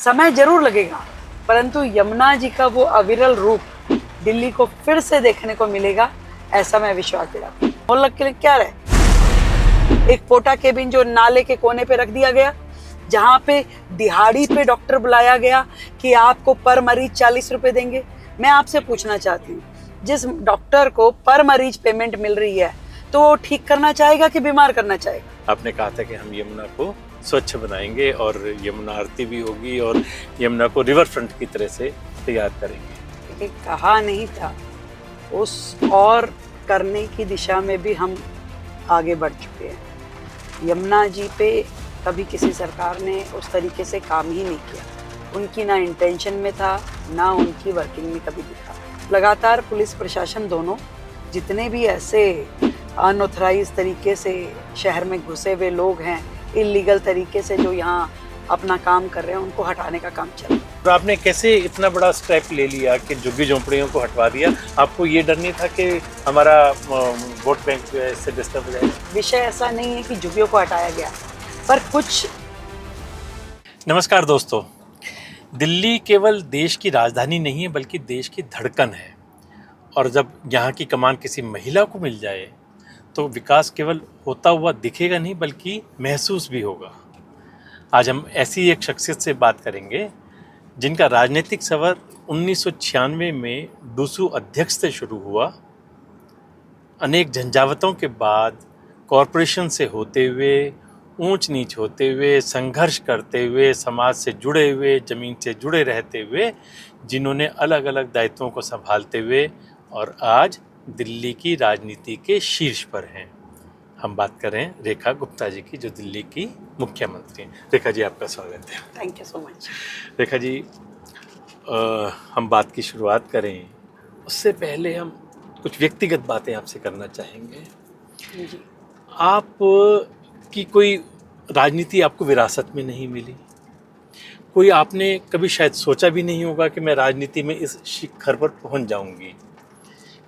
समय जरूर लगेगा, परंतु यमुना जी का वो अविरल रूप दिल्ली को फिर से देखने को मिलेगा, ऐसा मैं विश्वास दिलाती हूँ। मोहल्लक के लिए क्या रहे, एक पोटा केबिन जो नाले के कोने पे रख दिया गया, जहाँ पे दिहाड़ी पे डॉक्टर बुलाया गया कि आपको पर मरीज 40 रुपए देंगे। मैं आपसे पूछना चाहती हूँ, जिस डॉक्टर को पर मरीज पेमेंट मिल रही है तो वो ठीक करना चाहेगा कि बीमार करना चाहेगा? आपने कहा था कि हम यमुना को स्वच्छ बनाएंगे और यमुना आरती भी होगी और यमुना को रिवर फ्रंट की तरह से तैयार करेंगे। ये कहा नहीं था, उस और करने की दिशा में भी हम आगे बढ़ चुके हैं। यमुना जी पे कभी किसी सरकार ने उस तरीके से काम ही नहीं किया, उनकी ना इंटेंशन में था, ना उनकी वर्किंग में कभी दिखा। लगातार पुलिस प्रशासन दोनों जितने भी ऐसे अनऑथराइज तरीके से शहर में घुसे हुए लोग हैं, इलीगल तरीके से जो यहाँ अपना काम कर रहे हैं, उनको हटाने का काम चल रहा है। तो आपने कैसे इतना बड़ा स्टेप ले लिया कि झुग्गी झोंपड़ियों को हटवा दिया? आपको ये डर नहीं था कि हमारा वोट बैंक जो है इससे डिस्टर्ब हो जाएगा? विषय ऐसा नहीं है कि झुग्गियों को हटाया गया, पर कुछ। नमस्कार दोस्तों, दिल्ली केवल देश की राजधानी नहीं है बल्कि देश की धड़कन है। और जब यहाँ की कमान किसी महिला को मिल जाए तो विकास केवल होता हुआ दिखेगा नहीं बल्कि महसूस भी होगा। आज हम ऐसी एक शख्सियत से बात करेंगे जिनका राजनीतिक सफ़र 1996 में डूसू अध्यक्ष से शुरू हुआ। अनेक झंझावतों के बाद कॉरपोरेशन से होते हुए, ऊंच नीच होते हुए, संघर्ष करते हुए, समाज से जुड़े हुए, ज़मीन से जुड़े रहते हुए, जिन्होंने अलग अलग दायित्वों को संभालते हुए और आज दिल्ली की राजनीति के शीर्ष पर हैं। हम बात करें रेखा गुप्ता जी की, जो दिल्ली की मुख्यमंत्री हैं। रेखा जी, आपका स्वागत है। Thank you so much. Rekha ji, हम बात की शुरुआत करें उससे पहले हम कुछ व्यक्तिगत बातें आपसे करना चाहेंगे। जी। आप की कोई राजनीति आपको विरासत में नहीं मिली, कोई आपने कभी शायद सोचा भी नहीं होगा कि मैं राजनीति में इस शिखर पर पहुंच जाऊंगी।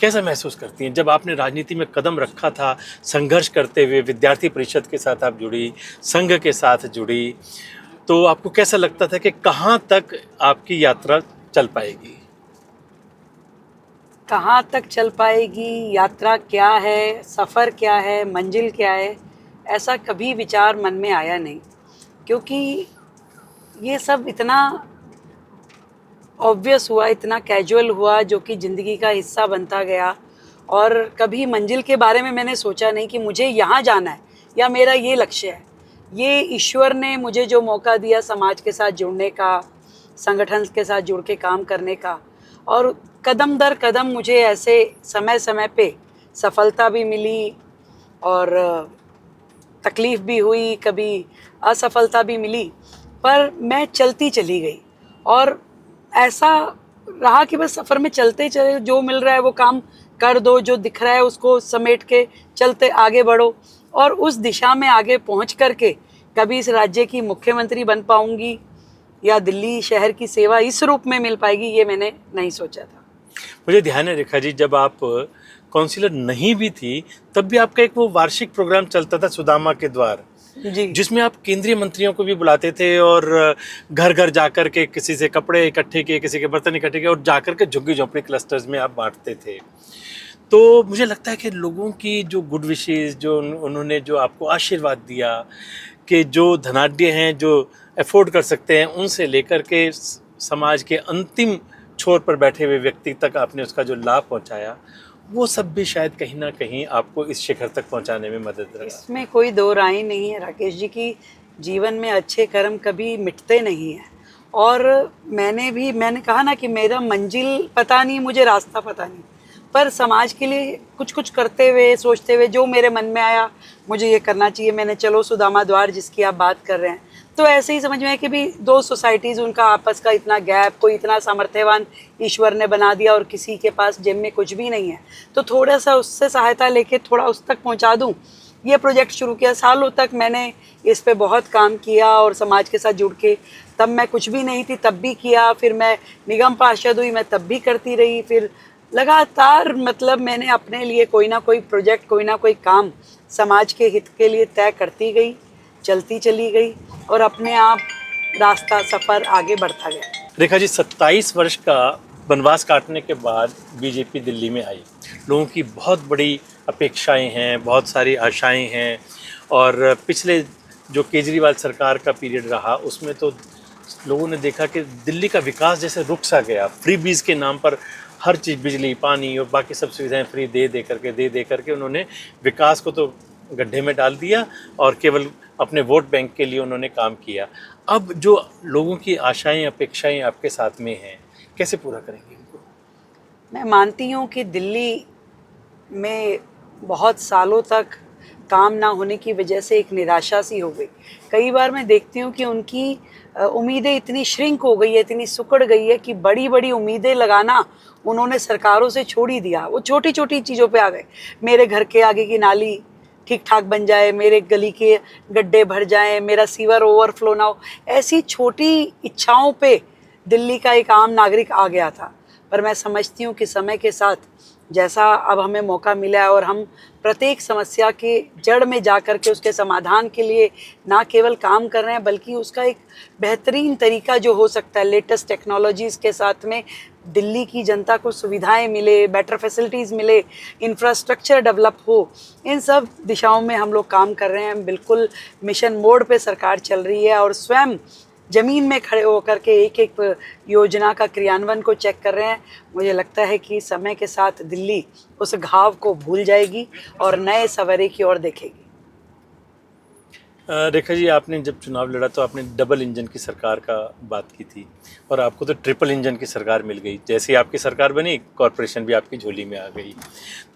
कैसा महसूस करती हैं जब आपने राजनीति में कदम रखा था, संघर्ष करते हुए विद्यार्थी परिषद के साथ आप जुड़ी, संघ के साथ जुड़ी, तो आपको कैसा लगता था कि कहाँ तक आपकी यात्रा चल पाएगी? कहाँ तक चल पाएगी, यात्रा क्या है, सफ़र क्या है, मंजिल क्या है, ऐसा कभी विचार मन में आया नहीं, क्योंकि ये सब इतना ऑब्वियस हुआ, इतना कैजुअल हुआ, जो कि ज़िंदगी का हिस्सा बनता गया। और कभी मंजिल के बारे में मैंने सोचा नहीं कि मुझे यहाँ जाना है या मेरा ये लक्ष्य है। ये ईश्वर ने मुझे जो मौका दिया समाज के साथ जुड़ने का, संगठन के साथ जुड़ के काम करने का, और कदम दर कदम मुझे ऐसे समय समय पे सफलता भी मिली और तकलीफ़ भी हुई, कभी असफलता भी मिली, पर मैं चलती चली गई। और ऐसा रहा कि बस सफ़र में चलते चले, जो मिल रहा है वो काम कर दो, जो दिख रहा है उसको समेट के चलते आगे बढ़ो। और उस दिशा में आगे पहुंच करके कभी इस राज्य की मुख्यमंत्री बन पाऊंगी या दिल्ली शहर की सेवा इस रूप में मिल पाएगी, ये मैंने नहीं सोचा था। मुझे ध्यान है रेखा जी, जब आप काउंसिलर नहीं भी थी तब भी आपका एक वो वार्षिक प्रोग्राम चलता था सुदामा के द्वार जी, जिसमें आप केंद्रीय मंत्रियों को भी बुलाते थे और घर घर जाकर के किसी से कपड़े इकट्ठे किए, किसी के बर्तन इकट्ठे किए और जाकर के झुग्गी झोंपड़ी क्लस्टर्स में आप बांटते थे। तो मुझे लगता है कि लोगों की जो गुड विशेस, जो उन्होंने जो आपको आशीर्वाद दिया कि जो धनाढ्य हैं, जो अफोर्ड कर सकते हैं, उनसे लेकर के समाज के अंतिम छोर पर बैठे हुए व्यक्ति तक आपने उसका जो लाभ पहुंचाया, वो सब भी शायद कहीं ना कहीं आपको इस शिखर तक पहुंचाने में मदद रहा। इसमें कोई दो राय नहीं है राकेश जी की, जीवन में अच्छे कर्म कभी मिटते नहीं हैं। और मैंने कहा ना कि मेरा मंजिल पता नहीं, मुझे रास्ता पता नहीं, पर समाज के लिए कुछ कुछ करते हुए, सोचते हुए, जो मेरे मन में आया मुझे ये करना चाहिए, मैंने चलो सुदामा द्वार जिसकी आप बात कर रहे हैं, तो ऐसे ही समझ में है कि भी दो सोसाइटीज़, उनका आपस का इतना गैप, कोई इतना सामर्थ्यवान ईश्वर ने बना दिया और किसी के पास जेब में कुछ भी नहीं है, तो थोड़ा सा उससे सहायता लेके थोड़ा उस तक पहुंचा दूं, ये प्रोजेक्ट शुरू किया। सालों तक मैंने इस पे बहुत काम किया और समाज के साथ जुड़ के, तब मैं कुछ भी नहीं थी तब भी किया, फिर मैं निगम पार्षद हुई, मैं तब भी करती रही, फिर लगातार मतलब मैंने अपने लिए कोई ना कोई प्रोजेक्ट, कोई ना कोई काम समाज के हित के लिए तय करती गई, चलती चली गई और अपने आप रास्ता सफ़र आगे बढ़ता गया। रेखा जी, 27 वर्ष का वनवास काटने के बाद बीजेपी दिल्ली में आई। लोगों की बहुत बड़ी अपेक्षाएं हैं, बहुत सारी आशाएं हैं, और पिछले जो केजरीवाल सरकार का पीरियड रहा उसमें तो लोगों ने देखा कि दिल्ली का विकास जैसे रुक सा गया। फ्रीबीज के नाम पर हर चीज़, बिजली, पानी और बाकी सब सुविधाएं फ्री दे करके उन्होंने विकास को तो गड्ढे में डाल दिया और केवल अपने वोट बैंक के लिए उन्होंने काम किया। अब जो लोगों की आशाएं, अपेक्षाएं आपके साथ में हैं, कैसे पूरा करेंगे इनको? मैं मानती हूँ कि दिल्ली में बहुत सालों तक काम ना होने की वजह से एक निराशा सी हो गई। कई बार मैं देखती हूँ कि उनकी उम्मीदें इतनी श्रिंक हो गई है, इतनी सिकुड़ गई है कि बड़ी बड़ी उम्मीदें लगाना उन्होंने सरकारों से छोड़ ही दिया। वो छोटी छोटी चीज़ों पे आ गए। मेरे घर के आगे की नाली ठीक ठाक बन जाए, मेरे गली के गड्ढे भर जाएं, मेरा सीवर ओवरफ्लो ना हो, ऐसी छोटी इच्छाओं पे दिल्ली का एक आम नागरिक आ गया था। पर मैं समझती हूँ कि समय के साथ जैसा अब हमें मौका मिला है और हम प्रत्येक समस्या के जड़ में जा कर के उसके समाधान के लिए ना केवल काम कर रहे हैं बल्कि उसका एक बेहतरीन तरीका जो हो सकता है, लेटेस्ट टेक्नोलॉजीज़ के साथ में दिल्ली की जनता को सुविधाएं मिले, बेटर फैसिलिटीज़ मिले, इंफ्रास्ट्रक्चर डेवलप हो, इन सब दिशाओं में हम लोग काम कर रहे हैं। बिल्कुल मिशन मोड पे सरकार चल रही है और स्वयं ज़मीन में खड़े होकर के एक एक योजना का क्रियान्वयन को चेक कर रहे हैं। मुझे लगता है कि समय के साथ दिल्ली उस घाव को भूल जाएगी और नए सवेरे की ओर देखेगी। रेखा जी, आपने जब चुनाव लड़ा तो आपने डबल इंजन की सरकार का बात की थी और आपको तो ट्रिपल इंजन की सरकार मिल गई। जैसे ही आपकी सरकार बनी, कॉरपोरेशन भी आपकी झोली में आ गई।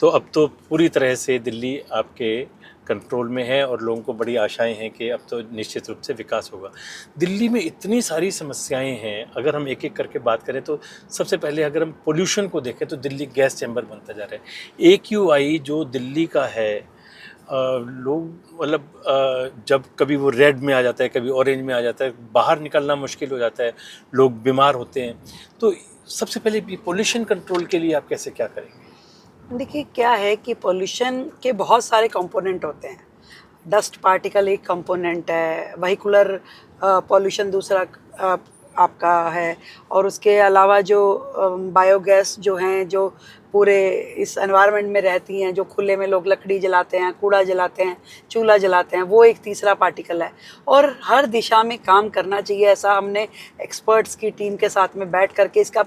तो अब तो पूरी तरह से दिल्ली आपके कंट्रोल में है और लोगों को बड़ी आशाएं हैं कि अब तो निश्चित रूप से विकास होगा। दिल्ली में इतनी सारी समस्याएं हैं, अगर हम एक एक करके बात करें तो सबसे पहले अगर हम पोल्यूशन को देखें तो दिल्ली गैस चैम्बर बनता जा रहा है। AQI जो दिल्ली का है, लोग मतलब जब कभी वो रेड में आ जाता है, कभी ऑरेंज में आ जाता है, बाहर निकलना मुश्किल हो जाता है, लोग बीमार होते हैं। तो सबसे पहले पोल्यूशन कंट्रोल के लिए आप कैसे क्या करेंगे? देखिए, क्या है कि पोल्यूशन के बहुत सारे कंपोनेंट होते हैं। डस्ट पार्टिकल एक कंपोनेंट है, व्हीकुलर पोल्यूशन दूसरा आपका है, और उसके अलावा जो बायोगैस जो हैं, जो पूरे इस एनवायरनमेंट में रहती हैं, जो खुले में लोग लकड़ी जलाते हैं, कूड़ा जलाते हैं, चूल्हा जलाते हैं, वो एक तीसरा पार्टिकल है। और हर दिशा में काम करना चाहिए, ऐसा हमने एक्सपर्ट्स की टीम के साथ में बैठ करके इसका,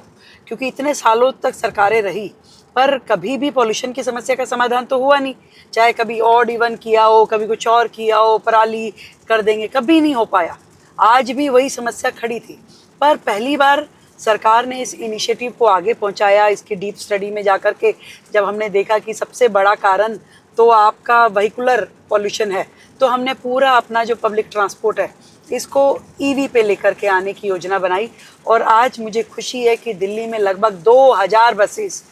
क्योंकि इतने सालों तक सरकारें रही पर कभी भी पॉल्यूशन की समस्या का समाधान तो हुआ नहीं। चाहे कभी ऑड इवन किया हो, कभी कुछ और किया हो, पराली कर देंगे, कभी नहीं हो पाया। आज भी वही समस्या खड़ी थी। पर पहली बार सरकार ने इस इनिशिएटिव को आगे पहुंचाया। इसकी डीप स्टडी में जाकर के जब हमने देखा कि सबसे बड़ा कारण तो आपका व्हीकुलर पॉल्यूशन है, तो हमने पूरा अपना जो पब्लिक ट्रांसपोर्ट है इसको EV पे लेकर के आने की योजना बनाई। और आज मुझे खुशी है कि दिल्ली में लगभग 2000 बसेस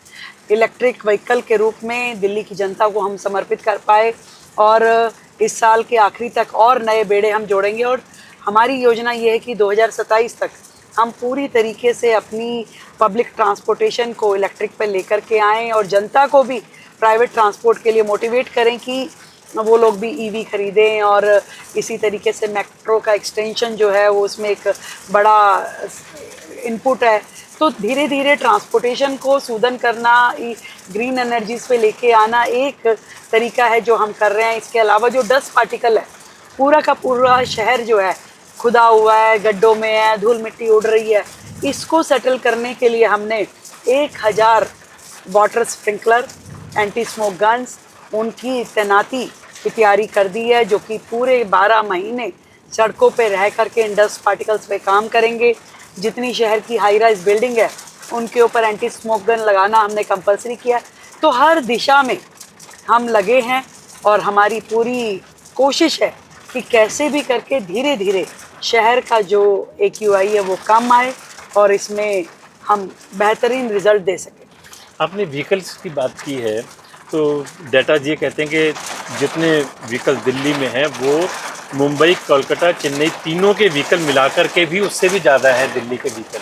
इलेक्ट्रिक व्हीकल के रूप में दिल्ली की जनता को हम समर्पित कर पाए। और इस साल के आखिरी तक और नए बेड़े हम जोड़ेंगे। और हमारी योजना ये है कि 2027 तक हम पूरी तरीके से अपनी पब्लिक ट्रांसपोर्टेशन को इलेक्ट्रिक पे लेकर के आएँ और जनता को भी प्राइवेट ट्रांसपोर्ट के लिए मोटिवेट करें कि वो लोग भी EV खरीदें। और इसी तरीके से मेट्रो का एक्सटेंशन जो है वो उसमें एक बड़ा इनपुट है। तो धीरे धीरे ट्रांसपोर्टेशन को सूदन करना, ग्रीन एनर्जीज पे लेके आना एक तरीका है जो हम कर रहे हैं। इसके अलावा जो डस्ट पार्टिकल है, पूरा का पूरा शहर जो है खुदा हुआ है, गड्ढों में है, धूल मिट्टी उड़ रही है, इसको सेटल करने के लिए हमने 1000 water sprinkler, anti smoke guns, उनकी तैनाती की तैयारी कर दी है, जो कि पूरे 12 महीने सड़कों पे रह करके इन डस्ट पार्टिकल्स पे काम करेंगे। जितनी शहर की हाई राइज बिल्डिंग है उनके ऊपर एंटी स्मोक गन लगाना हमने कंपलसरी किया। तो हर दिशा में हम लगे हैं और हमारी पूरी कोशिश है कि कैसे भी करके धीरे धीरे शहर का जो AQI है वो कम आए और इसमें हम बेहतरीन रिजल्ट दे सकें। आपने व्हीकल्स की बात की है तो डाटा ये कहते हैं कि जितने व्हीकल दिल्ली में हैं वो मुंबई, कोलकाता, चेन्नई तीनों के व्हीकल मिलाकर के भी उससे भी ज़्यादा है दिल्ली के व्हीकल।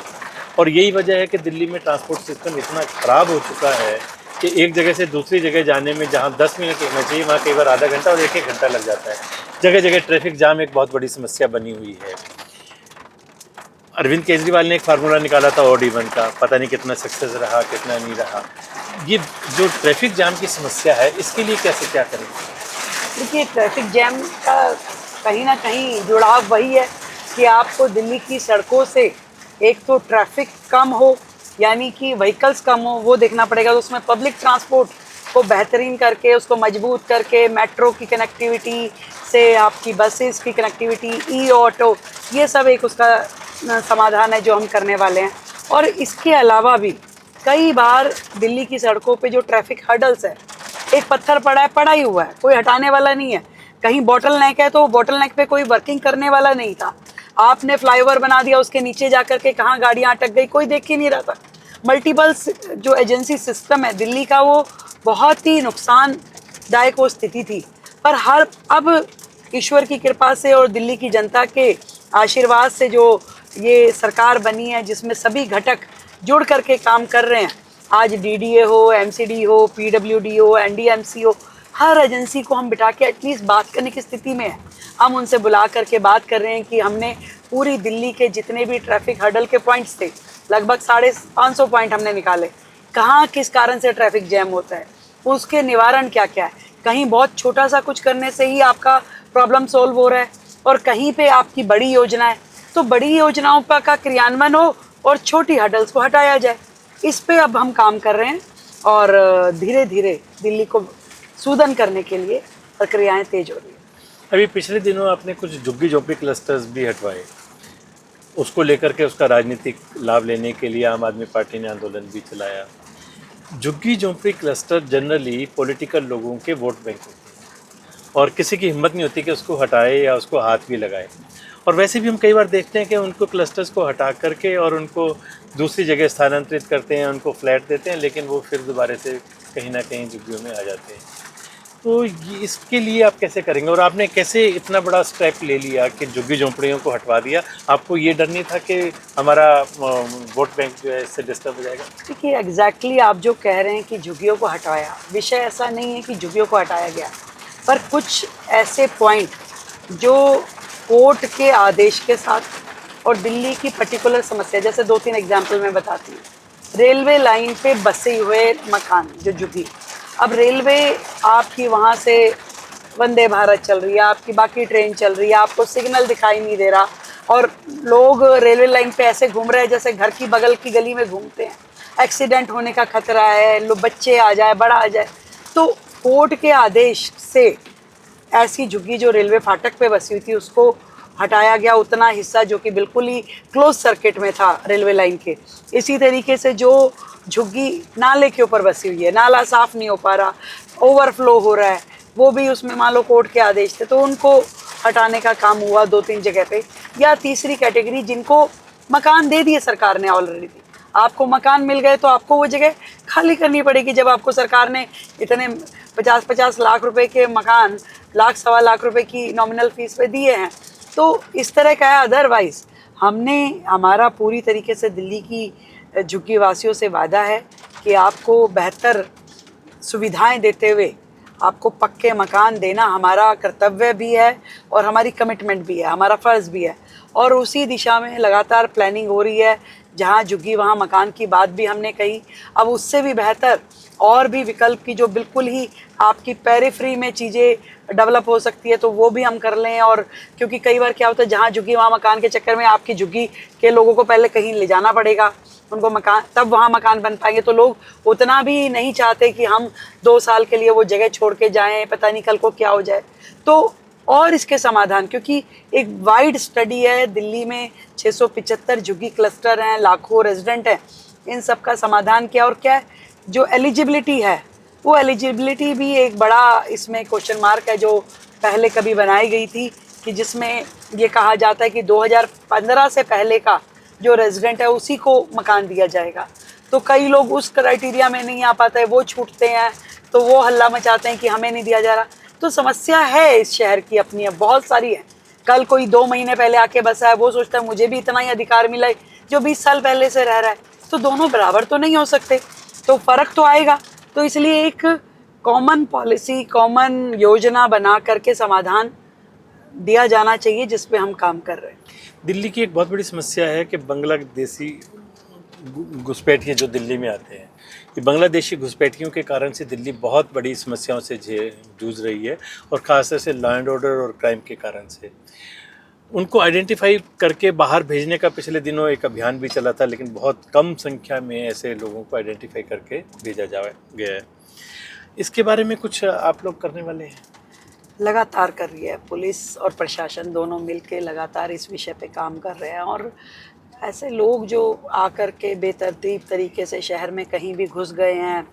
और यही वजह है कि दिल्ली में ट्रांसपोर्ट सिस्टम इतना ख़राब हो चुका है कि एक जगह से दूसरी जगह जाने में जहाँ 10 मिनट लगना चाहिए वहाँ कई बार आधा घंटा और 1-1 घंटा लग जाता है। जगह जगह ट्रैफिक जाम एक बहुत बड़ी समस्या बनी हुई है। अरविंद केजरीवाल ने एक फार्मूला निकाला था ऑड इवन का, पता नहीं कितना सक्सेस रहा कितना नहीं रहा। ये जो ट्रैफिक जाम की समस्या है इसके लिए कैसे क्या करेंगे? देखिए, ट्रैफिक जैम का कहीं ना कहीं जुड़ाव वही है कि आपको दिल्ली की सड़कों से एक तो ट्रैफिक कम हो, यानी कि व्हीकल्स कम हो, वो देखना पड़ेगा। तो उसमें पब्लिक ट्रांसपोर्ट को बेहतरीन करके, उसको मजबूत करके, मेट्रो की कनेक्टिविटी से आपकी बसेस की कनेक्टिविटी, ई ऑटो, ये सब एक उसका समाधान है जो हम करने वाले हैं। और इसके अलावा भी कई बार दिल्ली की सड़कों पे जो ट्रैफिक हर्डल्स है, एक पत्थर पड़ा है, पड़ा ही हुआ है, कोई हटाने वाला नहीं है। कहीं बॉटल नेक है तो बॉटल नेक पे कोई वर्किंग करने वाला नहीं था। आपने फ्लाईओवर बना दिया, उसके नीचे जाकर के कहाँ गाड़ियाँ अटक गई, कोई देख ही नहीं रहा था। मल्टीपल जो एजेंसी सिस्टम है दिल्ली का, वो बहुत ही नुकसानदायक वो स्थिति थी। पर अब ईश्वर की कृपा से और दिल्ली की जनता के आशीर्वाद से जो ये सरकार बनी है, जिसमें सभी घटक जुड़ करके काम कर रहे हैं, आज डीडीए हो, एमसीडी हो, पीडब्ल्यूडी हो, एनडीएमसी हो, हर एजेंसी को हम बिठा के एटलीस्ट बात करने की स्थिति में है। हम उनसे बुला करके बात कर रहे हैं कि हमने पूरी दिल्ली के जितने भी ट्रैफिक हर्डल के पॉइंट्स थे, लगभग 550 पॉइंट हमने निकाले, कहाँ किस कारण से ट्रैफिक जैम होता है, उसके निवारण क्या क्या है। कहीं बहुत छोटा सा कुछ करने से ही आपका प्रॉब्लम सोल्व हो रहा है, और कहीं पे आपकी बड़ी योजना है तो बड़ी योजनाओं का क्रियान्वयन हो और छोटी हर्डल्स को हटाया जाए। इस पे अब हम काम कर रहे हैं और धीरे धीरे दिल्ली को सूदन करने के लिए प्रक्रियाएं तेज हो रही है। अभी पिछले दिनों आपने कुछ झुग्गी झोंपड़ी क्लस्टर्स भी हटवाए, उसको लेकर के उसका राजनीतिक लाभ लेने के लिए आम आदमी पार्टी ने आंदोलन भी चलाया। झुग्गी झोंपड़ी क्लस्टर जनरली पॉलिटिकल लोगों के वोट बैंक होते हैं और किसी की हिम्मत नहीं होती कि उसको हटाए या उसको हाथ भी लगाए। और वैसे भी हम कई बार देखते हैं कि उनको क्लस्टर्स को हटा करके और उनको दूसरी जगह स्थानांतरित करते हैं, उनको फ्लैट देते हैं, लेकिन वो फिर दोबारा से कहीं ना कहीं झुग्गियों में आ जाते हैं। तो इसके लिए आप कैसे करेंगे, और आपने कैसे इतना बड़ा स्टेप ले लिया कि झुग्गी झोंपड़ियों को हटवा दिया? आपको ये डर नहीं था कि हमारा वोट बैंक जो है इससे डिस्टर्ब हो जाएगा? देखिए, एग्जैक्टली आप जो कह रहे हैं कि झुग्गियों को हटाया, विषय ऐसा नहीं है कि झुग्गियों को हटाया गया, पर कुछ ऐसे पॉइंट जो कोर्ट के आदेश के साथ और दिल्ली की पर्टिकुलर समस्या, जैसे 2-3 एग्जाम्पल मैं बताती हूँ। रेलवे लाइन पे बसे हुए मकान जो झुग्गी, अब रेलवे आपकी वहाँ से वंदे भारत चल रही है, आपकी बाकी ट्रेन चल रही है, आपको सिग्नल दिखाई नहीं दे रहा, और लोग रेलवे लाइन पे ऐसे घूम रहे हैं जैसे घर की बगल की गली में घूमते हैं। एक्सीडेंट होने का खतरा है, लोग बच्चे आ जाए, बड़ा आ जाए। तो कोर्ट के आदेश से ऐसी झुग्गी जो रेलवे फाटक पे बसी हुई थी उसको हटाया गया, उतना हिस्सा जो कि बिल्कुल ही क्लोज सर्किट में था रेलवे लाइन के। इसी तरीके से जो झुग्गी नाले के ऊपर बसी हुई है, नाला साफ नहीं हो पा रहा, ओवरफ्लो हो रहा है, वो भी उसमें मान लो कोर्ट के आदेश थे तो उनको हटाने का काम हुआ 2-3 जगह पे। या तीसरी कैटेगरी जिनको मकान दे दिए सरकार ने ऑलरेडी, आपको मकान मिल गए तो आपको वो जगह खाली करनी पड़ेगी। जब आपको सरकार ने इतने 50-50 लाख रुपए के मकान, लाख-सवा लाख रुपए की नॉमिनल फीस पे दिए हैं, तो इस तरह का है। अदरवाइज़ हमारा पूरी तरीके से दिल्ली की झुग्गी वासियों से वादा है कि आपको बेहतर सुविधाएं देते हुए आपको पक्के मकान देना हमारा कर्तव्य भी है और हमारी कमिटमेंट भी है, हमारा फ़र्ज़ भी है। और उसी दिशा में लगातार प्लानिंग हो रही है। जहाँ झुग्गी वहाँ मकान की बात भी हमने कही। अब उससे भी बेहतर और भी विकल्प की जो बिल्कुल ही आपकी पेरिफ्री में चीज़ें डेवलप हो सकती है तो वो भी हम कर लें। और क्योंकि कई बार क्या होता है, जहाँ झुग्गी वहाँ मकान के चक्कर में आपकी झुग्गी के लोगों को पहले कहीं ले जाना पड़ेगा उनको मकान, तब वहाँ मकान बन पाएंगे। तो लोग उतना भी नहीं चाहते कि हम 2 साल के लिए वो जगह छोड़ के जाएं, पता नहीं कल को क्या हो जाए। तो और इसके समाधान, क्योंकि एक वाइड स्टडी है, दिल्ली में 675 झुग्गी क्लस्टर हैं, लाखों रेजिडेंट हैं, इन सब का समाधान क्या और क्या है। जो एलिजिबिलिटी है वो एलिजिबिलिटी भी एक बड़ा इसमें क्वेश्चन मार्क है, जो पहले कभी बनाई गई थी कि जिसमें ये कहा जाता है कि 2015 से पहले का जो रेजिडेंट है उसी को मकान दिया जाएगा। तो कई लोग उस क्राइटेरिया में नहीं आ पाते हैं, वो छूटते हैं, तो वो हल्ला मचाते हैं कि हमें नहीं दिया जा रहा। तो समस्या है इस शहर की अपनी है, बहुत सारी है। कल कोई 2 महीने पहले आके बसा है, वो सोचता है मुझे भी इतना ही अधिकार मिला है जो 20 साल पहले से रह रहा है। तो दोनों बराबर तो नहीं हो सकते, तो फ़र्क तो आएगा। तो इसलिए एक कॉमन पॉलिसी, कॉमन योजना बना करके समाधान दिया जाना चाहिए जिस पे हम काम कर रहे हैं। दिल्ली की एक बहुत बड़ी समस्या है कि बांग्लादेशी घुसपैठिए जो दिल्ली में आते हैं, ये बांग्लादेशी घुसपैठियों के कारण से दिल्ली बहुत बड़ी समस्याओं से जूझ रही है, और ख़ासतौर से लॉ एंड ऑर्डर और क्राइम के कारण से। उनको आइडेंटिफाई करके बाहर भेजने का पिछले दिनों एक अभियान भी चला था, लेकिन बहुत कम संख्या में ऐसे लोगों को आइडेंटिफाई करके भेजा गया है। इसके बारे में कुछ आप लोग करने वाले हैं? लगातार कर रही है पुलिस और प्रशासन, दोनों मिलके लगातार इस विषय पे काम कर रहे हैं। और ऐसे लोग जो आकर के बेतरतीब तरीके से शहर में कहीं भी घुस गए हैं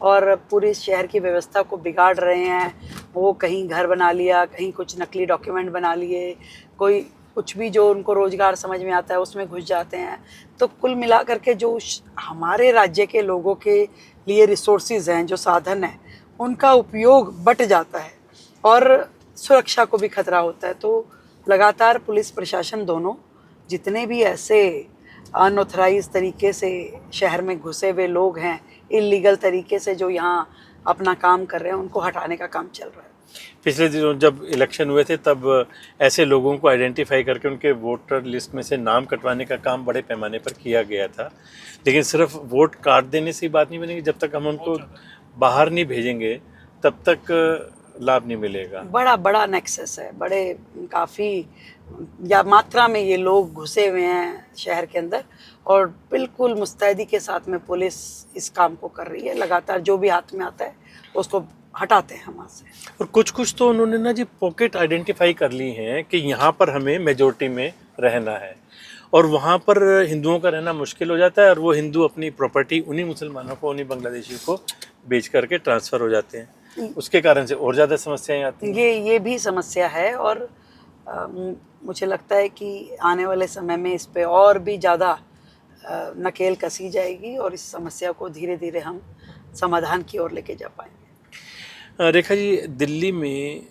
और पूरे शहर की व्यवस्था को बिगाड़ रहे हैं, वो कहीं घर बना लिया, कहीं कुछ नकली डॉक्यूमेंट बना लिए, कोई कुछ भी जो उनको रोज़गार समझ में आता है उसमें घुस जाते हैं। तो कुल मिला करके जो हमारे राज्य के लोगों के लिए रिसोर्सेज हैं, जो साधन हैं, उनका उपयोग बट जाता है और सुरक्षा को भी खतरा होता है। तो लगातार पुलिस प्रशासन दोनों जितने भी ऐसे अनऑथराइज तरीके से शहर में घुसे हुए लोग हैं, इलीगल तरीके से जो यहाँ अपना काम कर रहे हैं, उनको हटाने का काम चल रहा है। पिछले दिनों जब इलेक्शन हुए थे तब ऐसे लोगों को आइडेंटिफाई करके उनके वोटर लिस्ट में से नाम कटवाने का काम बड़े पैमाने पर किया गया था, लेकिन सिर्फ वोट काट देने से ही बात नहीं बनेगी। जब तक हम उनको बाहर नहीं भेजेंगे तब तक लाभ नहीं मिलेगा। बड़ा नेक्सस है, बड़े काफ़ी या मात्रा में ये लोग घुसे हुए हैं शहर के अंदर, और बिल्कुल मुस्तैदी के साथ में पुलिस इस काम को कर रही है। लगातार जो भी हाथ में आता है उसको हटाते हैं हम वहाँ से। और कुछ तो उन्होंने ना जी पॉकेट आइडेंटिफाई कर ली हैं कि यहाँ पर हमें मेजोरिटी में रहना है, और वहाँ पर हिंदुओं का रहना मुश्किल हो जाता है, और वो हिंदू अपनी प्रॉपर्टी उन्हीं मुसलमानों को, उन्हीं बांग्लादेशियों को बेच करके ट्रांसफ़र हो जाते हैं। उसके कारण से और ज़्यादा समस्याएं आती हैं। ये भी समस्या है, और मुझे लगता है कि आने वाले समय में इस पे और भी ज़्यादा नकेल कसी जाएगी, और इस समस्या को धीरे धीरे हम समाधान की ओर लेके जा पाएंगे। रेखा जी, दिल्ली में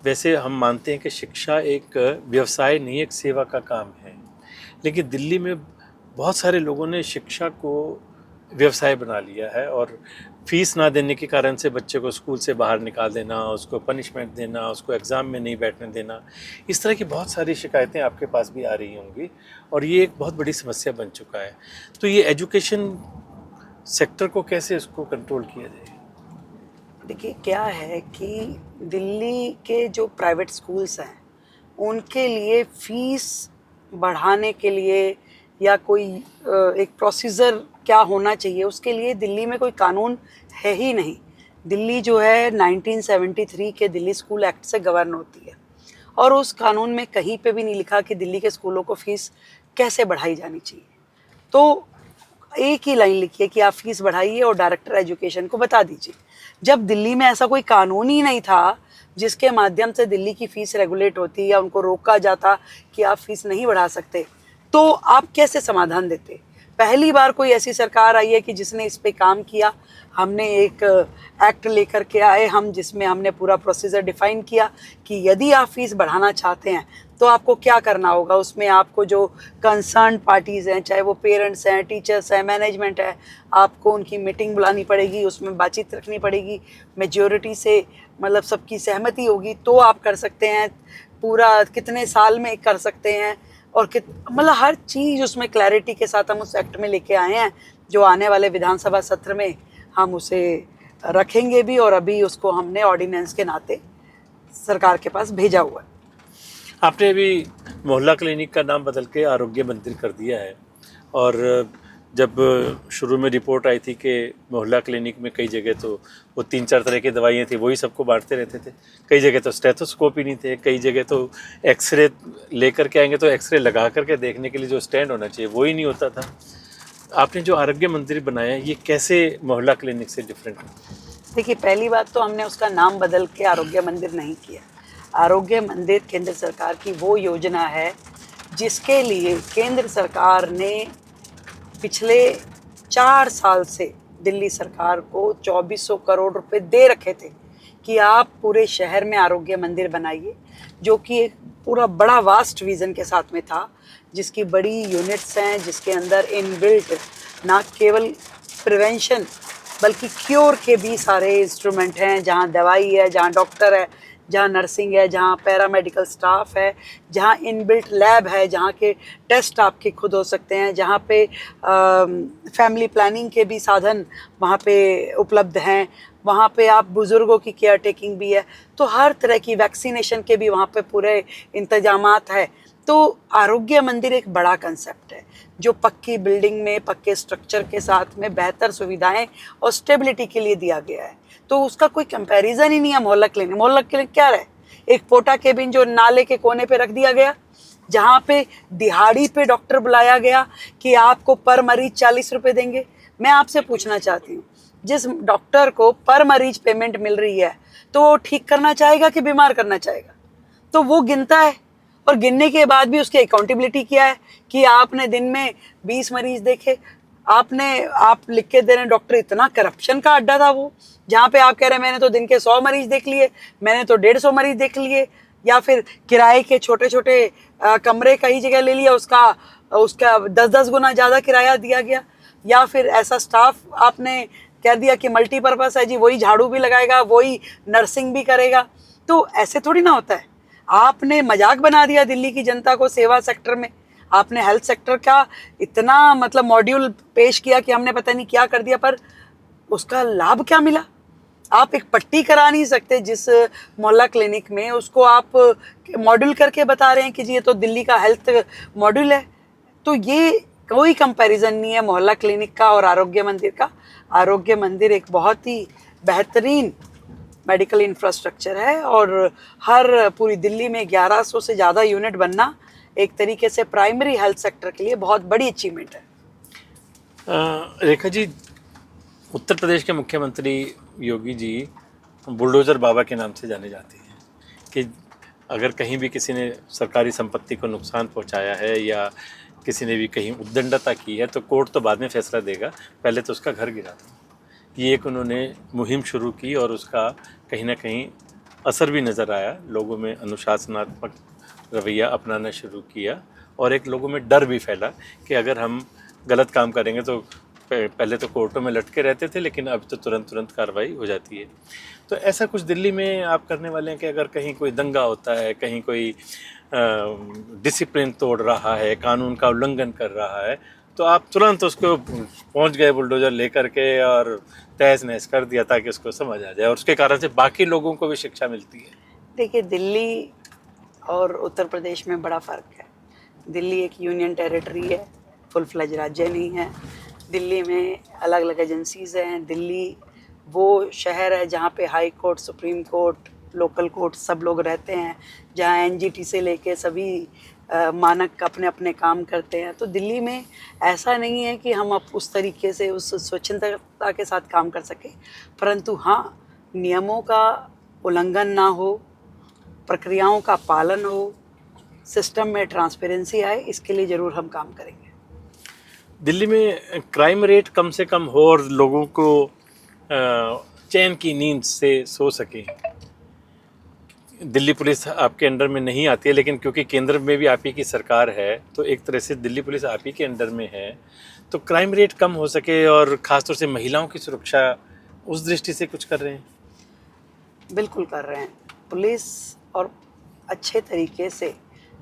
वैसे हम मानते हैं कि शिक्षा एक व्यवसाय नहीं, एक सेवा का काम है, लेकिन दिल्ली में बहुत सारे लोगों ने शिक्षा को व्यवसाय बना लिया है, और फीस ना देने के कारण से बच्चे को स्कूल से बाहर निकाल देना, उसको पनिशमेंट देना, उसको एग्ज़ाम में नहीं बैठने देना, इस तरह की बहुत सारी शिकायतें आपके पास भी आ रही होंगी, और ये एक बहुत बड़ी समस्या बन चुका है। तो ये एजुकेशन सेक्टर को कैसे इसको कंट्रोल किया जाए? देखिए, क्या है कि दिल्ली के जो प्राइवेट स्कूल्स हैं, उनके लिए फ़ीस बढ़ाने के लिए या कोई एक प्रोसीजर क्या होना चाहिए, उसके लिए दिल्ली में कोई कानून है ही नहीं। दिल्ली जो है 1973 के दिल्ली स्कूल एक्ट से गवर्न होती है, और उस कानून में कहीं पे भी नहीं लिखा कि दिल्ली के स्कूलों को फ़ीस कैसे बढ़ाई जानी चाहिए। तो एक ही लाइन लिखी है कि आप फीस बढ़ाइए और डायरेक्टर एजुकेशन को बता दीजिए। जब दिल्ली में ऐसा कोई कानून ही नहीं था जिसके माध्यम से दिल्ली की फ़ीस रेगुलेट होती या उनको रोका जाता कि आप फीस नहीं बढ़ा सकते, तो आप कैसे समाधान देते? पहली बार कोई ऐसी सरकार आई है कि जिसने इस पे काम किया। हमने एक एक्ट लेकर के आए हम, जिसमें हमने पूरा प्रोसीजर डिफ़ाइन किया कि यदि आप फीस बढ़ाना चाहते हैं तो आपको क्या करना होगा। उसमें आपको जो कंसर्न पार्टीज़ हैं, चाहे वो पेरेंट्स हैं, टीचर्स हैं, मैनेजमेंट है, आपको उनकी मीटिंग बुलानी पड़ेगी, उसमें बातचीत रखनी पड़ेगी, मेजॉरिटी से मतलब सबकी सहमति होगी तो आप कर सकते हैं। पूरा कितने साल में कर सकते हैं, और मतलब हर चीज़ उसमें क्लैरिटी के साथ हम उस एक्ट में लेके आए हैं, जो आने वाले विधानसभा सत्र में हम उसे रखेंगे भी, और अभी उसको हमने ऑर्डिनेंस के नाते सरकार के पास भेजा हुआ है। आपने अभी मोहल्ला क्लिनिक का नाम बदल के आरोग्य मंदिर कर दिया है, और जब शुरू में रिपोर्ट आई थी कि मोहल्ला क्लिनिक में कई जगह तो वो 3-4 तरह की दवाइयाँ थी, वही सबको बांटते रहते थे। कई जगह तो स्टेथोस्कोप ही नहीं थे, कई जगह तो एक्सरे लेकर के आएंगे तो एक्सरे लगा करके देखने के लिए जो स्टैंड होना चाहिए वो ही नहीं होता था। आपने जो आरोग्य मंदिर बनाया है, ये कैसे मोहल्ला क्लिनिक से डिफरेंट है? देखिए, पहली बात तो हमने उसका नाम बदल के आरोग्य मंदिर नहीं किया। आरोग्य मंदिर केंद्र सरकार की वो योजना है जिसके लिए केंद्र सरकार ने पिछले 4 साल से दिल्ली सरकार को 2400 करोड़ रुपए दे रखे थे कि आप पूरे शहर में आरोग्य मंदिर बनाइए, जो कि एक पूरा बड़ा वास्ट विज़न के साथ में था, जिसकी बड़ी यूनिट्स हैं, जिसके अंदर इनबिल्ट ना केवल प्रिवेंशन बल्कि क्योर के भी सारे इंस्ट्रूमेंट हैं, जहाँ दवाई है, जहाँ डॉक्टर है, जहाँ नर्सिंग है, जहाँ पैरामेडिकल स्टाफ है, जहाँ इनबिल्ट लैब है, जहाँ के टेस्ट आपके खुद हो सकते हैं, जहाँ पे फैमिली प्लानिंग के भी साधन वहाँ पे उपलब्ध हैं, वहाँ पे आप बुज़ुर्गों की केयर टेकिंग भी है, तो हर तरह की वैक्सीनेशन के भी वहाँ पे पूरे इंतजामात है। तो आरोग्य मंदिर एक बड़ा कंसेप्ट है जो पक्की बिल्डिंग में, पक्के स्ट्रक्चर के साथ में बेहतर सुविधाएं और स्टेबिलिटी के लिए दिया गया है। तो उसका कोई कंपैरिजन ही नहीं है मोहल्ला क्लिनिक। मोहल्ला क्लिनिक क्या है? एक पोटा केबिन जो नाले के कोने पे रख दिया गया, जहाँ पे दिहाड़ी पे डॉक्टर बुलाया गया कि आपको पर मरीज 40 रुपए देंगे। मैं आपसे पूछना चाहती हूँ, जिस डॉक्टर को पर मरीज पेमेंट मिल रही है तो वो ठीक करना चाहेगा कि बीमार करना चाहेगा? तो वो गिनता है, और गिनने के बाद भी उसकी अकाउंटेबिलिटी क्या है कि आपने दिन में 20 मरीज देखे। आप लिख के दे रहे हैं डॉक्टर, इतना करप्शन का अड्डा था वो, जहाँ पे आप कह रहे हैं मैंने तो दिन के 100 मरीज देख लिए, मैंने तो 150 मरीज देख लिए, या फिर किराए के छोटे छोटे कमरे कई जगह ले लिया, उसका 10-10 गुना ज़्यादा किराया दिया गया, या फिर ऐसा स्टाफ आपने कह दिया कि मल्टीपर्पज़ है जी, वही झाड़ू भी लगाएगा, वही नर्सिंग भी करेगा। तो ऐसे थोड़ी ना होता है। आपने मजाक बना दिया दिल्ली की जनता को सेवा सेक्टर में। आपने हेल्थ सेक्टर का इतना मतलब मॉड्यूल पेश किया कि हमने पता नहीं क्या कर दिया, पर उसका लाभ क्या मिला? आप एक पट्टी करा नहीं सकते जिस मोहल्ला क्लिनिक में, उसको आप मॉड्यूल करके बता रहे हैं कि जी ये तो दिल्ली का हेल्थ मॉड्यूल है। तो ये कोई कंपैरिजन नहीं है मोहल्ला क्लिनिक का और आरोग्य मंदिर का। आरोग्य मंदिर एक बहुत ही बेहतरीन मेडिकल इंफ्रास्ट्रक्चर है, और हर पूरी दिल्ली में 1100 से ज़्यादा यूनिट बनना एक तरीके से प्राइमरी हेल्थ सेक्टर के लिए बहुत बड़ी अचीवमेंट है। रेखा जी, उत्तर प्रदेश के मुख्यमंत्री योगी जी बुलडोज़र बाबा के नाम से जाने जाते हैं कि अगर कहीं भी किसी ने सरकारी संपत्ति को नुकसान पहुंचाया है या किसी ने भी कहीं उद्दंडता की है तो कोर्ट तो बाद में फैसला देगा, पहले तो उसका घर गिरा दो। ये एक उन्होंने मुहिम शुरू की और उसका कहीं ना कहीं असर भी नज़र आया। लोगों में अनुशासनात्मक रवैया अपनाना शुरू किया और एक लोगों में डर भी फैला कि अगर हम गलत काम करेंगे तो पहले तो कोर्टों में लटके रहते थे, लेकिन अब तो तुरंत कार्रवाई हो जाती है। तो ऐसा कुछ दिल्ली में आप करने वाले हैं कि अगर कहीं कोई दंगा होता है, कहीं कोई डिसिप्लिन तोड़ रहा है, कानून का उल्लंघन कर रहा है, तो आप तुरंत उसको पहुंच गए बुलडोज़र लेकर के और तहस नहस कर दिया ताकि उसको समझ आ जाए और उसके कारण से बाकी लोगों को भी शिक्षा मिलती है। देखिए, दिल्ली और उत्तर प्रदेश में बड़ा फ़र्क है। दिल्ली एक यूनियन टेरिटरी है, फुल फ्लेज राज्य नहीं है। दिल्ली में अलग अलग एजेंसीज़ हैं। दिल्ली वो शहर है जहाँ पे high court, supreme court, local court सब लोग रहते हैं, जहाँ एनजीटी से लेके सभी मानक अपने अपने काम करते हैं। तो दिल्ली में ऐसा नहीं है कि हम अब उस तरीके से उस स्वच्छंदता के साथ काम कर सकें, परंतु हाँ, नियमों का उल्लंघन ना हो, प्रक्रियाओं का पालन हो, सिस्टम में ट्रांसपेरेंसी आए, इसके लिए ज़रूर हम काम करेंगे। दिल्ली में क्राइम रेट कम से कम हो और लोगों को चैन की नींद से सो सके। दिल्ली पुलिस आपके अंडर में नहीं आती है, लेकिन क्योंकि केंद्र में भी आप ही की सरकार है तो एक तरह से दिल्ली पुलिस आप ही के अंडर में है, तो क्राइम रेट कम हो सके और ख़ासतौर से महिलाओं की सुरक्षा, उस दृष्टि से कुछ कर रहे हैं? बिल्कुल कर रहे हैं। पुलिस और अच्छे तरीके से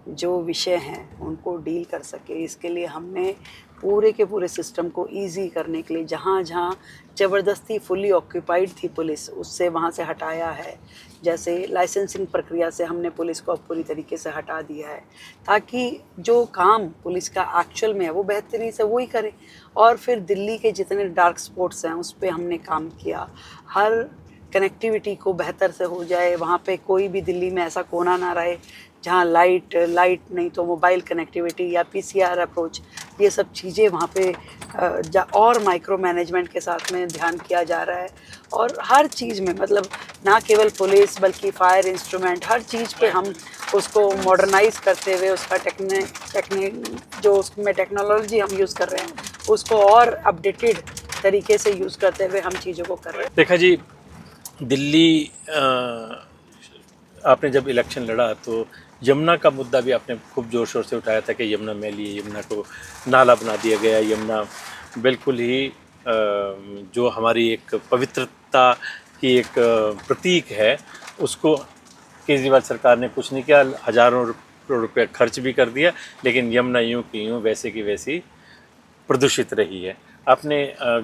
जो विषय हैं उनको डील कर सके, इसके लिए हमने पूरे के पूरे सिस्टम को इजी करने के लिए जहाँ जहाँ ज़बरदस्ती फुली ऑक्यूपाइड थी पुलिस, उससे वहाँ से हटाया है। जैसे लाइसेंसिंग प्रक्रिया से हमने पुलिस को अब पूरी तरीके से हटा दिया है, ताकि जो काम पुलिस का एक्चुअल में है वो बेहतरी से वही करे। और फिर दिल्ली के जितने डार्क स्पॉट्स हैं उस पर हमने काम किया, हर कनेक्टिविटी को बेहतर से हो जाए। वहाँ पे कोई भी दिल्ली में ऐसा कोना ना रहे जहाँ लाइट नहीं तो मोबाइल कनेक्टिविटी या पीसीआर अप्रोच, ये सब चीज़ें वहाँ पे और माइक्रो मैनेजमेंट के साथ में ध्यान किया जा रहा है। और हर चीज़ में मतलब ना केवल पुलिस बल्कि फायर इंस्ट्रूमेंट, हर चीज़ पे हम उसको मॉडर्नाइज़ करते हुए उसका जो उसमें टेक्नोलॉजी हम यूज़ कर रहे हैं उसको और अपडेटेड तरीके से यूज़ करते हुए हम चीज़ों को कर रहे हैं। देखा जी, दिल्ली आपने जब इलेक्शन लड़ा तो यमुना का मुद्दा भी आपने खूब ज़ोर शोर से उठाया था कि यमुना मैली है, यमुना को नाला बना दिया गया। यमुना बिल्कुल ही जो हमारी एक पवित्रता की एक प्रतीक है, उसको केजरीवाल सरकार ने कुछ नहीं किया, हज़ारों करोड़ रुपये खर्च भी कर दिया, लेकिन यमुना यूं की यूं वैसे की वैसी प्रदूषित रही है। आपने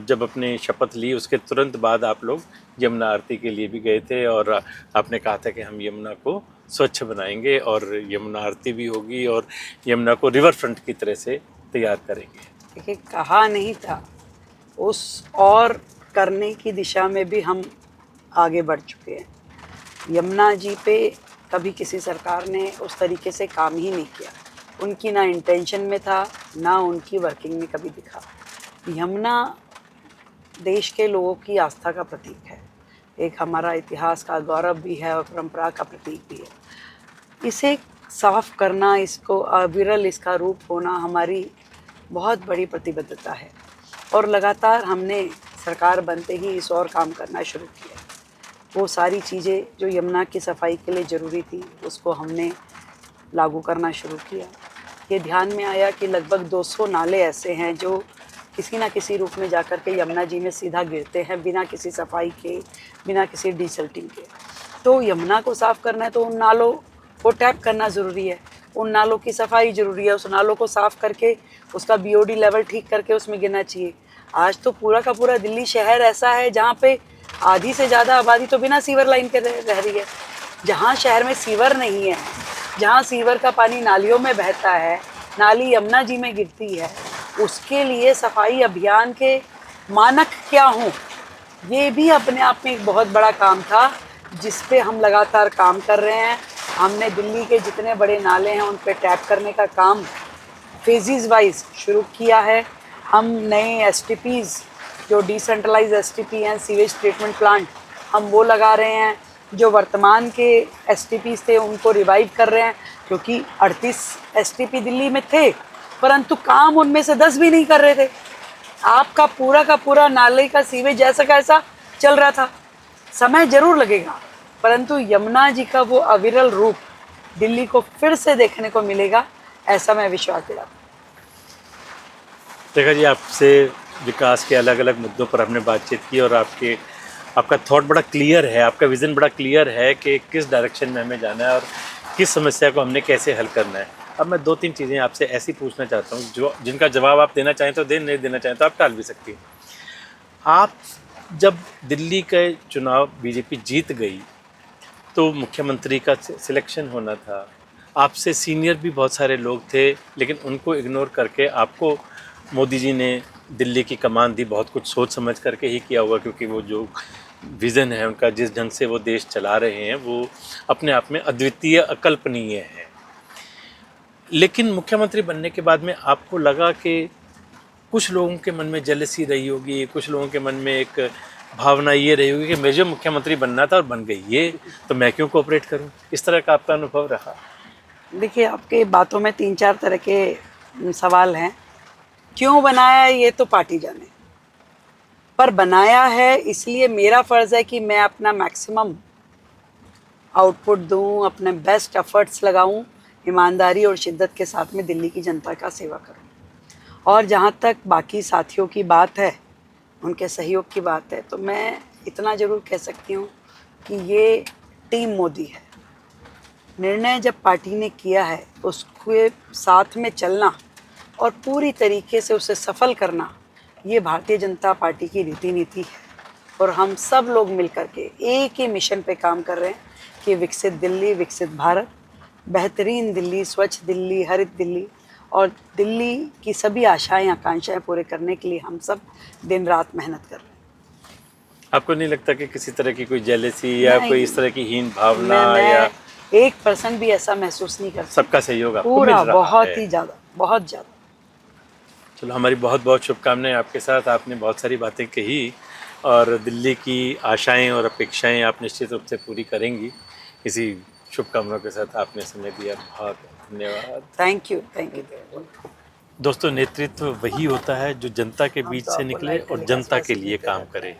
जब अपने शपथ ली उसके तुरंत बाद आप लोग यमुना आरती के लिए भी गए थे और आपने कहा था कि हम यमुना को स्वच्छ बनाएंगे और यमुना आरती भी होगी और यमुना को रिवर फ्रंट की तरह से तैयार करेंगे। देखिए, कहा नहीं था, उस और करने की दिशा में भी हम आगे बढ़ चुके हैं। यमुना जी पे कभी किसी सरकार ने उस तरीके से काम ही नहीं किया। उनकी ना इंटेंशन में था, ना उनकी वर्किंग में कभी दिखा। यमुना देश के लोगों की आस्था का प्रतीक है, एक हमारा इतिहास का गौरव भी है और परंपरा का प्रतीक भी है। इसे साफ करना, इसको अविरल इसका रूप होना हमारी बहुत बड़ी प्रतिबद्धता है और लगातार हमने सरकार बनते ही इस और काम करना शुरू किया। वो सारी चीज़ें जो यमुना की सफाई के लिए ज़रूरी थी उसको हमने लागू करना शुरू किया। ये ध्यान में आया कि लगभग 200 नाले ऐसे हैं जो किसी ना किसी रूप में जाकर के यमुना जी में सीधा गिरते हैं, बिना किसी सफाई के, बिना किसी डिसल्टिंग के। तो यमुना को साफ़ करना है तो उन नालों को टैप करना ज़रूरी है, उन नालों की सफाई ज़रूरी है, उस नालों को साफ़ करके उसका BOD लेवल ठीक करके उसमें गिरना चाहिए। आज तो पूरा का पूरा दिल्ली शहर ऐसा है जहाँ पे आधी से ज़्यादा आबादी तो बिना सीवर लाइन के रह रही है। जहाँ शहर में सीवर नहीं है, जहाँ सीवर का पानी नालियों में बहता है, नाली यमुना जी में गिरती है, उसके लिए सफाई अभियान के मानक क्या हों, ये भी अपने आप में एक बहुत बड़ा काम था जिस पे हम लगातार काम कर रहे हैं। हमने दिल्ली के जितने बड़े नाले हैं उन पे टैप करने का काम फेजेस वाइज शुरू किया है। हम नए STPs जो डिसेंट्रलाइज STP हैं, सीवेज ट्रीटमेंट प्लांट, हम वो लगा रहे हैं। जो वर्तमान के STPs थे उनको रिवाइव कर रहे हैं, क्योंकि 38 STP दिल्ली में थे परंतु काम उनमें से 10 भी नहीं कर रहे थे। आपका पूरा का पूरा नाले का सीवेज जैसा कैसा चल रहा था। समय जरूर लगेगा परंतु यमुना जी का वो अविरल रूप दिल्ली को फिर से देखने को मिलेगा, ऐसा मैं विश्वास दिलाता हूँ। देखा जी, आपसे विकास के अलग अलग मुद्दों पर हमने बातचीत की और आपका थॉट बड़ा क्लियर है, आपका विज़न बड़ा क्लियर है कि किस डायरेक्शन में हमें जाना है और किस समस्या को हमने कैसे हल करना है। अब मैं 2-3 चीज़ें आपसे ऐसी पूछना चाहता हूँ जिनका जवाब आप देना चाहें तो दें, नहीं देना चाहें तो आप टाल भी सकती हैं। आप जब दिल्ली के चुनाव बीजेपी जीत गई तो मुख्यमंत्री का सिलेक्शन होना था, आपसे सीनियर भी बहुत सारे लोग थे, लेकिन उनको इग्नोर करके आपको मोदी जी ने दिल्ली की कमान दी। बहुत कुछ सोच समझ करके ही किया होगा, क्योंकि वो जो विज़न है उनका, जिस ढंग से वो देश चला रहे हैं, वो अपने आप में अद्वितीय, अकल्पनीय है। लेकिन मुख्यमंत्री बनने के बाद में आपको लगा कि कुछ लोगों के मन में जेलसी रही होगी, कुछ लोगों के मन में एक भावना ये रही होगी कि मुझे मुख्यमंत्री बनना था और बन गई ये, तो मैं क्यों कोऑपरेट करूं? इस तरह का आपका अनुभव रहा? देखिए, आपके बातों में 3-4 तरह के सवाल हैं। क्यों बनाया ये तो पार्टी जाने, पर बनाया है इसलिए मेरा फ़र्ज़ है कि मैं अपना मैक्सिमम आउटपुट दूं, अपने बेस्ट एफर्ट्स लगाऊं, ईमानदारी और शिद्दत के साथ में दिल्ली की जनता का सेवा करूं। और जहां तक बाकी साथियों की बात है, उनके सहयोग की बात है, तो मैं इतना ज़रूर कह सकती हूं कि ये टीम मोदी है। निर्णय जब पार्टी ने किया है उसके साथ में चलना और पूरी तरीके से उसे सफल करना, ये भारतीय जनता पार्टी की रीति नीति है। और हम सब लोग मिलकर के एक ही मिशन पे काम कर रहे हैं कि विकसित दिल्ली, विकसित भारत, बेहतरीन दिल्ली, स्वच्छ दिल्ली, हरित दिल्ली, और दिल्ली की सभी आशाएं आकांक्षाएं पूरे करने के लिए हम सब दिन रात मेहनत कर रहे हैं। आपको नहीं लगता कि किसी तरह की कोई जेलसी या कोई इस तरह की हीन भावना या 1% भी ऐसा महसूस नहीं कर सकता। सबका सहयोग आपको पूरा मिल रहा बहुत है? ही ज़्यादा, बहुत ज़्यादा। चलो, हमारी बहुत बहुत शुभकामनाएं आपके साथ। आपने बहुत सारी बातें कही और दिल्ली की आशाएं और अपेक्षाएं आप निश्चित रूप से पूरी करेंगी। इसी शुभकामनाओं के साथ आपने समय दिया, बहुत धन्यवाद। Thank you. दोस्तों, नेतृत्व वही होता है जो जनता के बीच से निकले और जनता के लिए काम करे।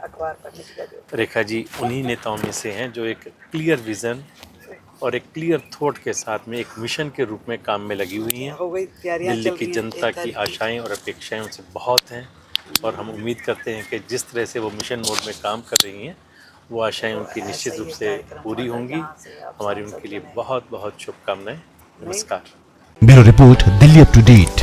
रेखा जी उन्हीं नेताओं में से हैं जो एक क्लियर विज़न और एक क्लियर थॉट के साथ में एक मिशन के रूप में काम में लगी हुई हैं। दिल्ली की जनता की आशाएं और अपेक्षाएं उनसे बहुत हैं और हम उम्मीद करते हैं कि जिस तरह से वो मिशन मोड में काम कर रही हैं वो आशाएं उनकी निश्चित रूप से पूरी होंगी। हमारी उनके लिए बहुत बहुत शुभकामनाएं। नमस्कार। Bureau report, Delhi up to date.